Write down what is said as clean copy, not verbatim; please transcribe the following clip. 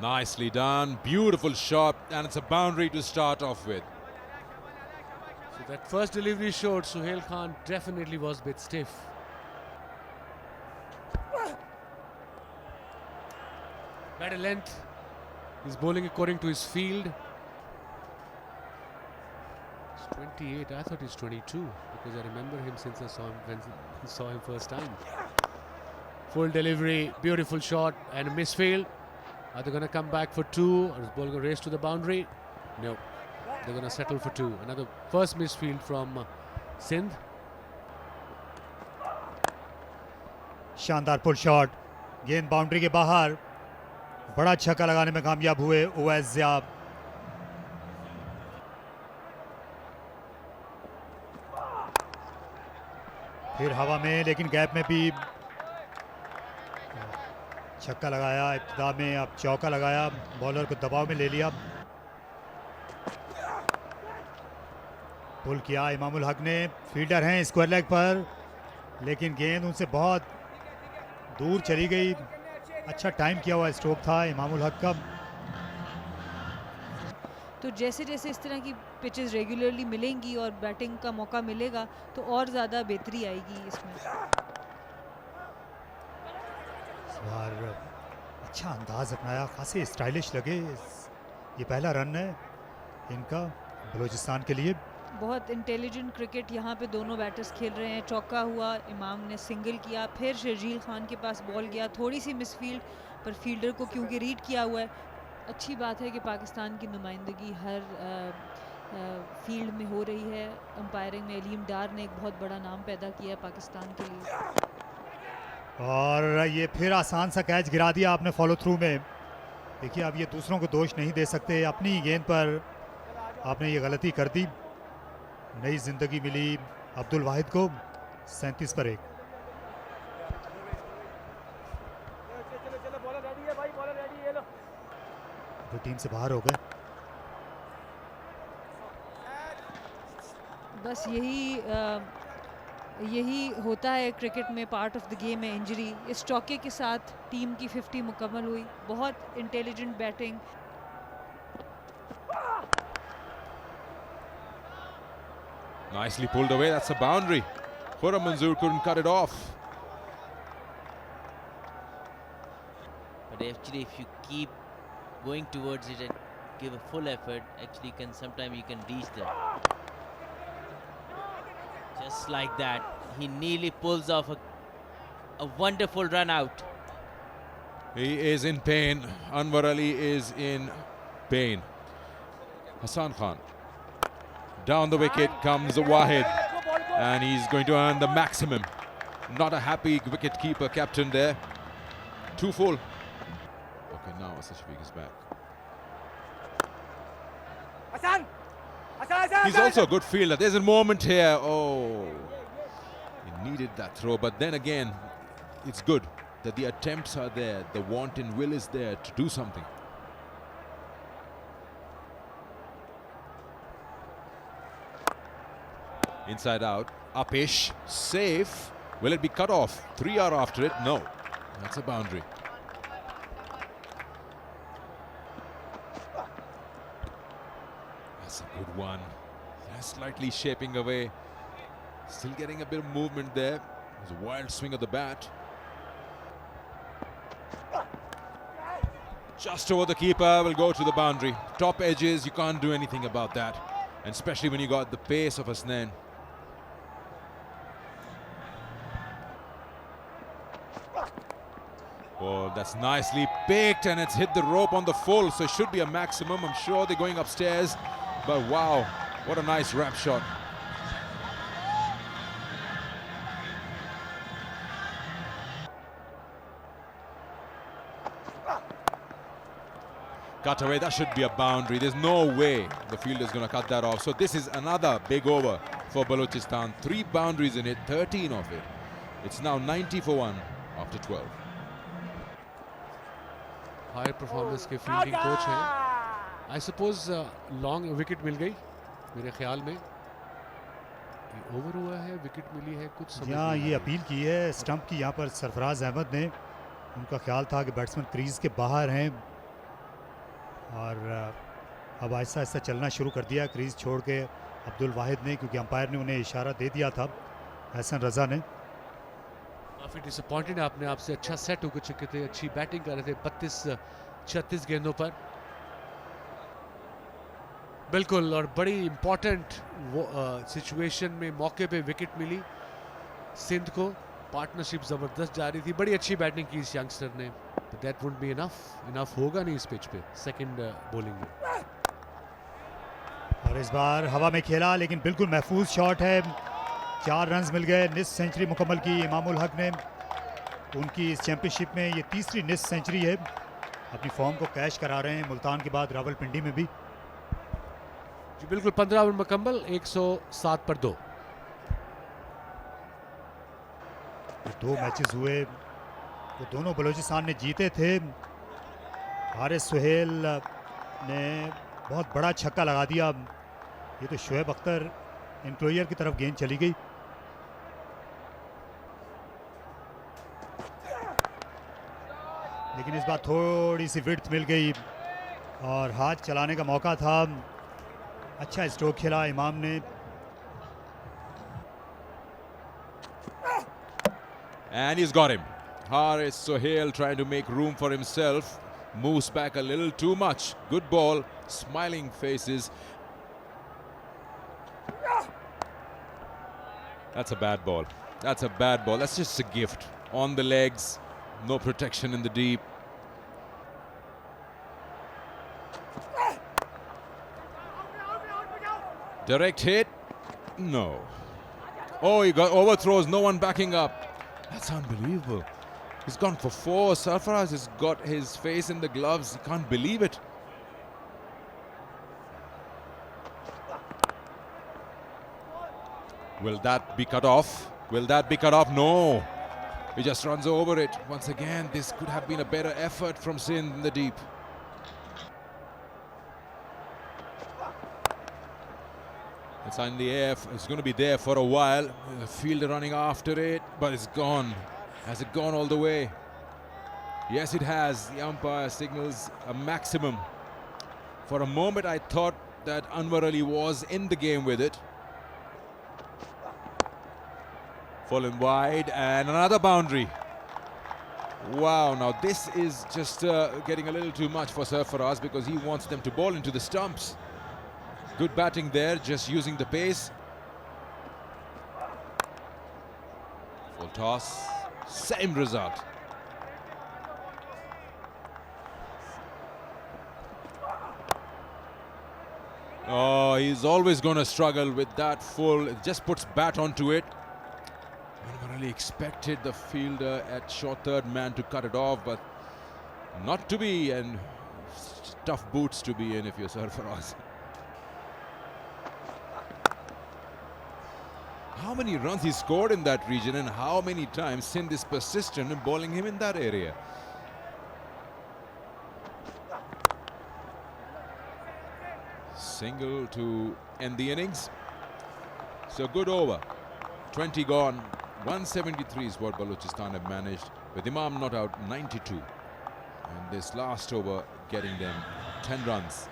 Nicely done, beautiful shot, and it's a boundary to start off with. So that first delivery showed Suhail Khan definitely was a bit stiff. Better length. He's bowling according to his field. He's 28. I thought he's 22 because I remember him since I saw him first time. Full delivery, beautiful shot, and a misfield. Are they going to come back for two, or is ball going to race to the boundary? No, they're going to settle for two. Another first misfield from Sindh. शानदार pull shot, गेंद boundary के बाहर, बड़ा छक्का लगाने में कामयाब हुए उवैस ज़िया। फिर हवा में, लेकिन गैप में भी छक्का लगाया। इब्तिदा में अब चौका लगाया, बॉलर को दबाव में ले लिया। पुल किया इमामुल हक ने। फील्डर हैं स्क्वायर लेग पर, लेकिन गेंद उनसे बहुत दूर चली गई। अच्छा टाइम किया हुआ स्ट्रोक था इमामुल हक का। तो जैसे जैसे इस तरह की पिचेस रेगुलरली मिलेंगी और बैटिंग का मौका मिलेगा तो और ज़्यादा बेहतरी आएगी इसमें। इस बार अच्छा अंदाज अपनाया, खासे स्टाइलिश लगे। ये पहला रन है इनका बलूचिस्तान के लिए। बहुत इंटेलिजेंट क्रिकेट यहाँ पे दोनों बैटर्स खेल रहे हैं। चौका हुआ, इमाम ने सिंगल किया, फिर शर्जील खान के पास बॉल गया, थोड़ी सी मिसफील्ड पर फील्डर को क्योंकि रीड किया हुआ है। अच्छी बात है कि पाकिस्तान की नुमाइंदगी हर फील्ड में हो रही है। अंपायरिंग में अलीम डार ने एक बहुत बड़ा नाम पैदा किया है पाकिस्तान के लिए। और ये फिर आसान सा कैच गिरा दिया आपने फॉलो थ्रू में। देखिए अब ये दूसरों को दोष नहीं दे सकते, अपनी ही गेंद पर आपने ये गलती कर दी। नई जिंदगी मिली अब्दुल वाहिद को 37 पर 1। वो टीम से बाहर हो गए। बस यही होता है क्रिकेट में, पार्ट ऑफ द गेम है इंजरी। इस चौके के साथ टीम की 50 मुकम्मल हुई। बहुत intelligent batting. Nicely pulled away, that's a boundary. Khurram Manzoor couldn't cut it off. But actually if you keep going towards it and give a full effort, actually sometimes you can reach there. Just like that, he nearly pulls off a wonderful run out. He is in pain. Anwar Ali is in pain. Hassan Khan. Down the wicket comes Wahid, and he's going to earn the maximum. Not a happy wicket keeper captain there. 2 full. Okay, now Asad Shafiq is back. He's also a good fielder. There's a moment here. Oh, he needed that throw, but then again, it's good that the attempts are there. The want and will is there to do something. Inside out, Apish, safe. Will it be cut off? 3 are after it. No, that's a boundary. That's a good one. That's slightly shaping away. Still getting a bit of movement there. There's a wild swing of the bat. Just over the keeper, will go to the boundary. Top edges, you can't do anything about that. And especially when you got the pace of Hasnain. Oh, that's nicely picked, and it's hit the rope on the full, so it should be a maximum. I'm sure they're going upstairs, but wow, what a nice wrap shot. Cut away, that should be a boundary. There's no way the fielder is going to cut that off. So this is another big over for Balochistan. 3 boundaries in it, 13 of it. It's now 90 for 1 after 12. High performance के fielding coach हैं। I suppose long wicket मिल गई मेरे ख्याल में। Over हुआ है, wicket मिली है, कुछ समझ यहाँ ये अपील की है स्टंप की यहाँ पर सरफराज अहमद ने। उनका ख्याल था कि बैट्समैन क्रीज के बाहर हैं, और अब आहिस्ता आहिस्ता चलना शुरू कर दिया क्रीज छोड़ के अब्दुल वाहिद ने, क्योंकि अंपायर ने उन्हें इशारा दे दिया था एहसन रजा ने। काफ़ी डिसअपॉइंटेड आपने आपसे अच्छा सेट होकर चुके थे, अच्छी बैटिंग कर रहे थे 32-36 गेंदों पर बिल्कुल, और बड़ी इंपॉर्टेंट सिचुएशन में मौके पे विकेट मिली सिंध को। पार्टनरशिप ज़बरदस्त जा रही थी, बड़ी अच्छी बैटिंग की इस यंगस्टर ने, but that would be enough होगा नहीं इस पिच पे सेकंड बॉलिंग में। और इस बार हवा में खेला लेकिन बिल्कुल महफूज शॉट है, 4 रन्स मिल गए। निस्फ सेंचुरी मुकम्मल की इमामुल हक ने, उनकी इस चैंपियनशिप में ये तीसरी निस्फ सेंचुरी है। अपनी फॉर्म को कैश करा रहे हैं मुल्तान के बाद रावलपिंडी में भी। जी बिल्कुल, 15 ओवर मुकम्मल, 107 पर 2। 2 मैचेस हुए, वो दोनों बलूचिस्तान ने जीते थे। हारिस सुहेल ने बहुत बड़ा छक्का लगा दिया, ये तो शोएब अख्तर इंक्लोयर की तरफ गेंद चली गई। लेकिन इस बार थोड़ी सी विड्थ मिल गई और हाथ चलाने का मौका था। अच्छा स्ट्रोक खेला इमाम ने। And he's got him. Haris Sohail trying to make room for himself. Moves back a little too much. Good ball. Smiling faces. That's a bad ball. That's a bad ball. That's just a gift. On the legs. No protection in the deep. Direct hit. No. Oh, he got overthrows. No one backing up. That's unbelievable. He's gone for 4. Sarfaraz has got his face in the gloves. He can't believe it. Will that be cut off? Will that be cut off? No. He just runs over it. Once again, this could have been a better effort from Sindh in the deep. It's in the air. It's going to be there for a while. The fielder running after it, but it's gone. Has it gone all the way? Yes, it has. The umpire signals a maximum. For a moment, I thought that Anwar Ali was in the game with it. Fallen wide and another boundary. Wow, now this is just getting a little too much for Sarfaraz because he wants them to ball into the stumps. Good batting there, just using the pace. Full toss, same result. Oh, he's always going to struggle with that full. It just puts bat onto it. I really expected the fielder at short third man to cut it off, but not to be, and tough boots to be in if you're Sarfaraz. How many runs he scored in that region and how many times Sindh is persistent in bowling him in that area. Single to end the innings. So good over. 20 gone. 173 is what Balochistan have managed, with Imam not out, 92. And this last over getting them 10 runs.